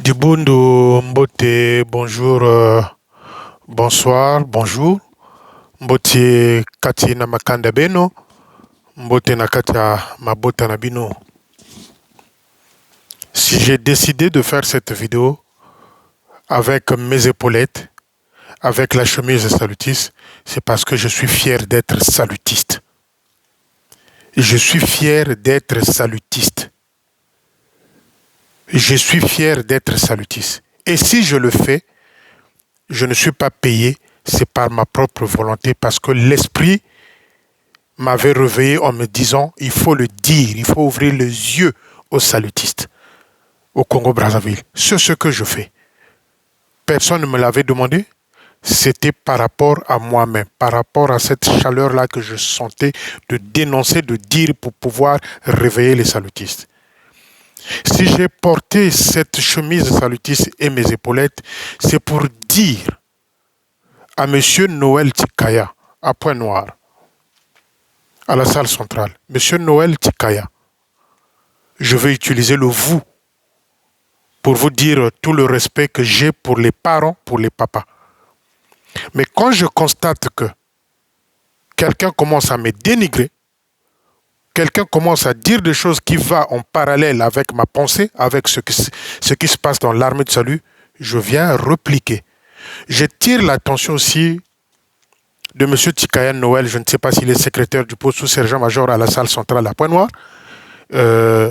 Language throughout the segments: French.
Dibundo Mbote, bonjour, bonsoir, bonjour. Mbote kati na makanda beno, Mbote na kati ya mabota na bino. Si j'ai décidé de faire cette vidéo avec mes épaulettes, avec la chemise salutiste, c'est parce que je suis fier d'être salutiste. Je suis fier d'être salutiste. Je suis fier d'être salutiste. Et si je le fais, je ne suis pas payé, c'est par ma propre volonté, parce que l'esprit m'avait réveillé en me disant, il faut le dire, il faut ouvrir les yeux aux salutistes au Congo-Brazzaville. C'est ce que je fais. Personne ne me l'avait demandé. C'était par rapport à moi-même, par rapport à cette chaleur-là que je sentais de dénoncer, de dire pour pouvoir réveiller les salutistes. Si j'ai porté cette chemise salutiste et mes épaulettes, c'est pour dire à M. Noël Tikaya, à Pointe-Noire, à la salle centrale, M. Noël Tikaya, je vais utiliser le vous pour vous dire tout le respect que j'ai pour les parents, pour les papas. Mais quand je constate que quelqu'un commence à me dénigrer, quelqu'un commence à dire des choses qui vont en parallèle avec ma pensée, avec ce qui se passe dans l'armée de salut, je viens répliquer. Je tire l'attention aussi de M. Tikaya Noël, je ne sais pas s'il est secrétaire du poste sous-sergent-major à la salle centrale à Pointe-Noire.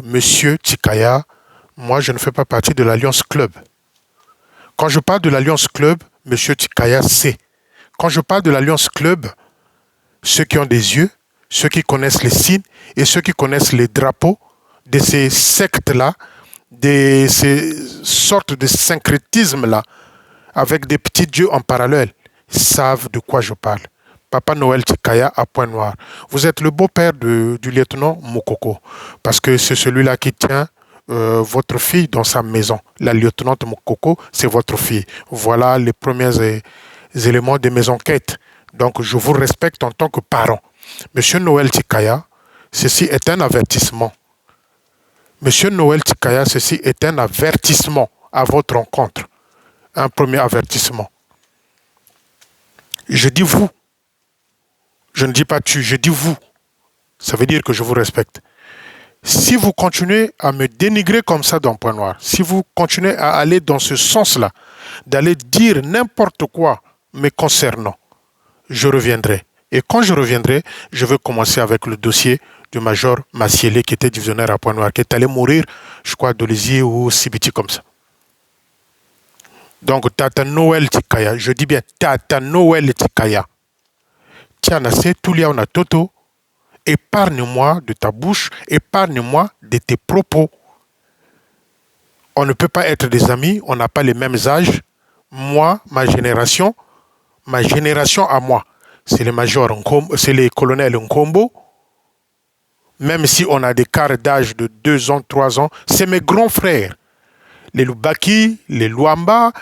Monsieur Tikaya, moi je ne fais pas partie de l'Alliance Club. Quand je parle de l'Alliance Club, M. Tikaya sait. Quand je parle de l'Alliance Club, ceux qui ont des yeux, ceux qui connaissent les signes et ceux qui connaissent les drapeaux de ces sectes-là, de ces sortes de syncrétisme-là, avec des petits dieux en parallèle, savent de quoi je parle. Papa Noël Tikaya à Pointe-Noire. Vous êtes le beau-père du lieutenant Mokoko, parce que c'est celui-là qui tient votre fille dans sa maison. La lieutenante Mokoko, c'est votre fille. Voilà les premiers éléments de mes enquêtes. Donc, je vous respecte en tant que parent. Monsieur Noël Tikaya, ceci est un avertissement. Monsieur Noël Tikaya, ceci est un avertissement à votre rencontre. Un premier avertissement. Je dis vous. Je ne dis pas tu, je dis vous. Ça veut dire que je vous respecte. Si vous continuez à me dénigrer comme ça dans Pointe-Noire, si vous continuez à aller dans ce sens-là, d'aller dire n'importe quoi me concernant, je reviendrai. Et quand je reviendrai, je vais commencer avec le dossier du major Massielé qui était divisionnaire à Pointe-Noire, qui est allé mourir, je crois, d'Olivier ou Sibiti comme ça. Donc, Tata Noël Tikaya, je dis bien Tata Noël Tikaya. Tiens, c'est tout lié, on a Toto. Épargne-moi de ta bouche, épargne-moi de tes propos. On ne peut pas être des amis, on n'a pas les mêmes âges. Moi, ma génération à moi, c'est les majors, c'est les colonels Nkombo. Même si on a des quarts d'âge de 2 ans, 3 ans, c'est mes grands frères. Les Lubaki, les Luamba,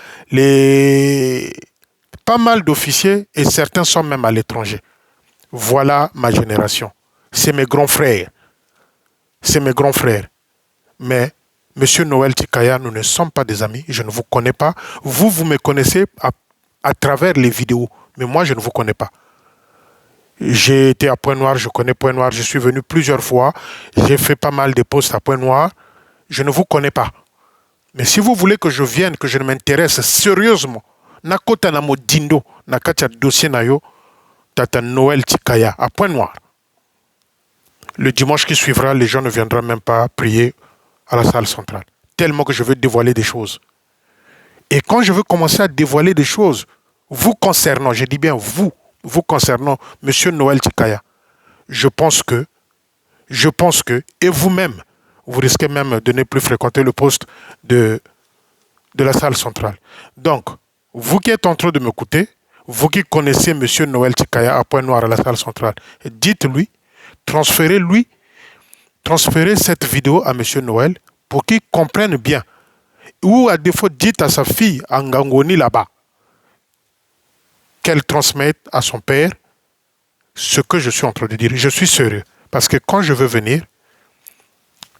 pas mal d'officiers et certains sont même à l'étranger. Voilà ma génération. C'est mes grands frères. C'est mes grands frères. Mais, Monsieur Noël Tikaya, nous ne sommes pas des amis. Je ne vous connais pas. Vous me connaissez à travers les vidéos. Mais moi, je ne vous connais pas. J'ai été à Pointe-Noire, je connais Pointe-Noire. Je suis venu plusieurs fois. J'ai fait pas mal de postes à Pointe-Noire. Je ne vous connais pas. Mais si vous voulez que je vienne, que je m'intéresse sérieusement, nakota na modindo, nakacha dossier nayo, Tata Noël Tikaya à Pointe-Noire. Le dimanche qui suivra, les gens ne viendront même pas prier à la salle centrale. Tellement que je veux dévoiler des choses. Et quand je veux commencer à dévoiler des choses, vous concernant, je dis bien vous concernant, Monsieur Noël Tikaya, je pense que, et vous-même, vous risquez même de ne plus fréquenter le poste de la salle centrale. Donc, vous qui êtes en train de m'écouter, vous qui connaissez M. Noël Tikaya à Pointe-Noire à la salle centrale, dites-lui, transférez cette vidéo à M. Noël pour qu'il comprenne bien. Ou à défaut, dites à sa fille, Angangoni là-bas, qu'elle transmette à son père ce que je suis en train de dire. Je suis sérieux. Parce que quand je veux venir,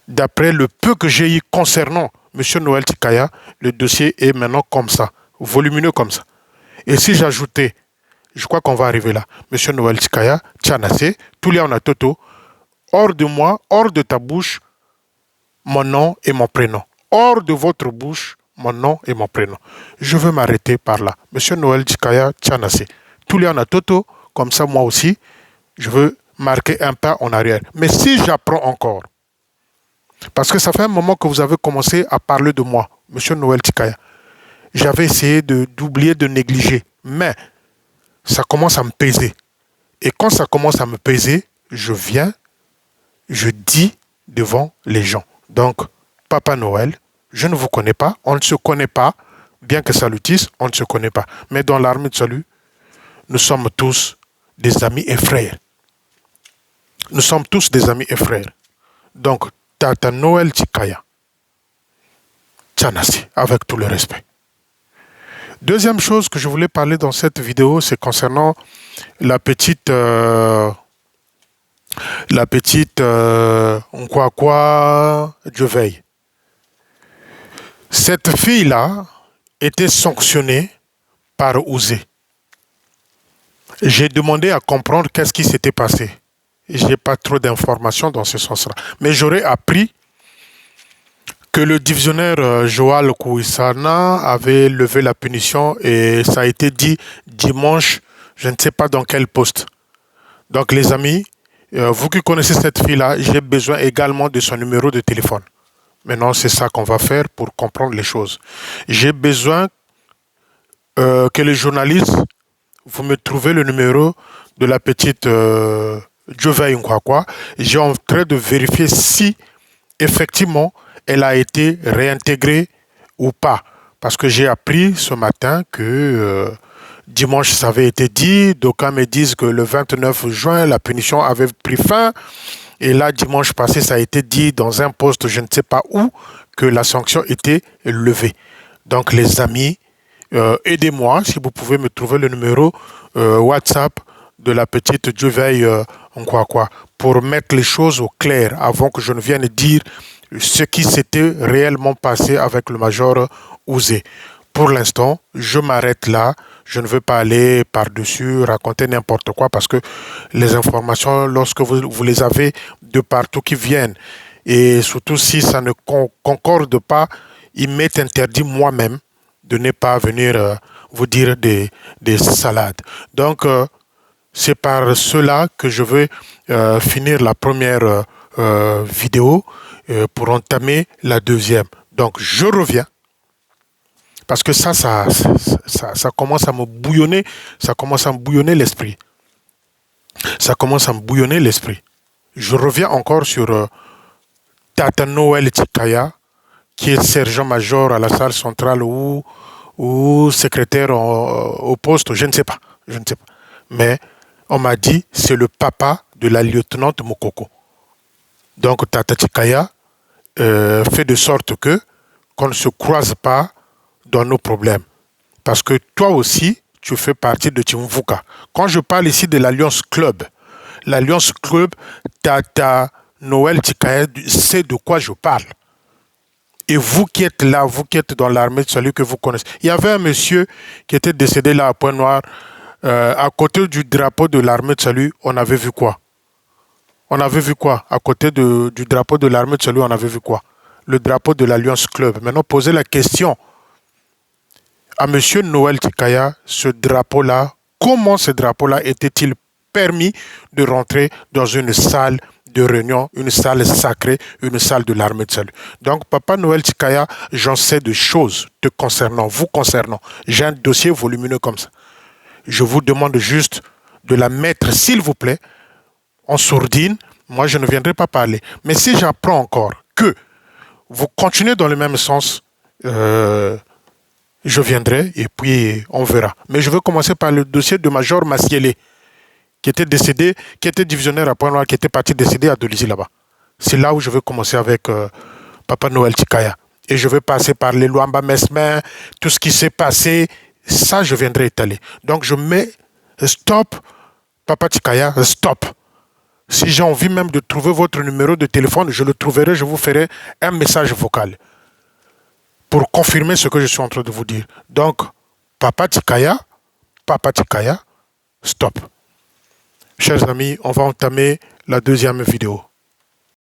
d'après le peu que j'ai eu concernant Monsieur Noël Tikaya, le dossier est maintenant comme ça, volumineux comme ça. Et si j'ajoutais, je crois qu'on va arriver là, Monsieur Noël Tikaya, Tchanase, Touliana Toto, hors de moi, hors de ta bouche, mon nom et mon prénom. Hors de votre bouche, mon nom et mon prénom. Je veux m'arrêter par là. Monsieur Noël Tikaya, Tchanase, Touliana Toto, comme ça moi aussi, je veux marquer un pas en arrière. Mais si j'apprends encore, parce que ça fait un moment que vous avez commencé à parler de moi, Monsieur Noël Tikaya, j'avais essayé d'oublier, de négliger, mais ça commence à me peser. Et quand ça commence à me peser, je viens, je dis devant les gens. Donc, Papa Noël, je ne vous connais pas, on ne se connaît pas, bien que salutisse, on ne se connaît pas. Mais dans l'armée de salut, nous sommes tous des amis et frères. Nous sommes tous des amis et frères. Donc, Tata Noël Tikaya, Tchanasi, avec tout le respect. Deuxième chose que je voulais parler dans cette vidéo, c'est concernant la petite Nkwakwa Djeveil. Cette fille-là était sanctionnée par Ouzé. J'ai demandé à comprendre qu'est-ce qui s'était passé. Je n'ai pas trop d'informations dans ce sens-là. Mais j'aurais appris que le divisionnaire Joal Kouissana avait levé la punition et ça a été dit dimanche, je ne sais pas dans quel poste. Donc les amis, vous qui connaissez cette fille-là, j'ai besoin également de son numéro de téléphone. Maintenant, c'est ça qu'on va faire pour comprendre les choses. J'ai besoin que les journalistes, vous me trouvez le numéro de la petite Djeveil Nkwakwa. J'ai en train de vérifier si effectivement elle a été réintégrée ou pas. Parce que j'ai appris ce matin que dimanche ça avait été dit. D'aucuns me disent que le 29 juin, la punition avait pris fin. Et là, dimanche passé, ça a été dit dans un poste, je ne sais pas où, que la sanction était levée. Donc les amis, aidez-moi si vous pouvez me trouver le numéro WhatsApp de la petite Djeveil Nkwakwa pour mettre les choses au clair avant que je ne vienne dire ce qui s'était réellement passé avec le major Ouzé. Pour l'instant, je m'arrête là. Je ne veux pas aller par-dessus, raconter n'importe quoi parce que les informations, lorsque vous les avez de partout qui viennent, et surtout si ça ne concorde pas, il m'est interdit moi-même de ne pas venir vous dire des salades. Donc, c'est par cela que je veux finir la première vidéo pour entamer la deuxième. Donc, je reviens. Parce que ça commence à me bouillonner, ça commence à me bouillonner l'esprit. Ça commence à me bouillonner l'esprit. Je reviens encore sur Tata Noël Tikaya, qui est sergent-major à la salle centrale ou secrétaire au poste, je ne sais pas. Mais on m'a dit c'est le papa de la lieutenante Mokoko. Donc Tata Tikaya fait de sorte qu'on ne se croise pas dans nos problèmes. Parce que toi aussi, tu fais partie de Timvuka. Quand je parle ici de l'Alliance Club, Tata Noël Tikaya sait de quoi je parle. Et vous qui êtes là, vous qui êtes dans l'armée de salut que vous connaissez. Il y avait un monsieur qui était décédé là à Pointe-Noire. À côté du drapeau de l'armée de salut, on avait vu quoi? À côté du drapeau de l'armée de salut, on avait vu quoi? Le drapeau de l'Alliance Club. Maintenant, posez la question à M. Noël Tikaya, ce drapeau-là, comment ce drapeau-là était-il permis de rentrer dans une salle de réunion, une salle sacrée, une salle de l'armée de salut? Donc, Papa Noël Tikaya, j'en sais des choses te concernant, vous concernant. J'ai un dossier volumineux comme ça. Je vous demande juste de la mettre, s'il vous plaît, en sourdine. Moi, je ne viendrai pas parler. Mais si j'apprends encore que vous continuez dans le même sens, je viendrai et puis on verra. Mais je veux commencer par le dossier de Major Massielé, qui était décédé, qui était divisionnaire à Pointe-Noire, qui était parti décédé à Dolisie là-bas. C'est là où je veux commencer avec Papa Noël Tikaya. Et je vais passer par les Luamba Mesmer, tout ce qui s'est passé, ça je viendrai étaler. Donc je mets stop, Papa Tikaya, stop. Si j'ai envie même de trouver votre numéro de téléphone, je le trouverai, je vous ferai un message vocal. pour confirmer ce que je suis en train de vous dire. Donc, Papa Tikaya, stop. Chers amis, on va entamer la deuxième vidéo.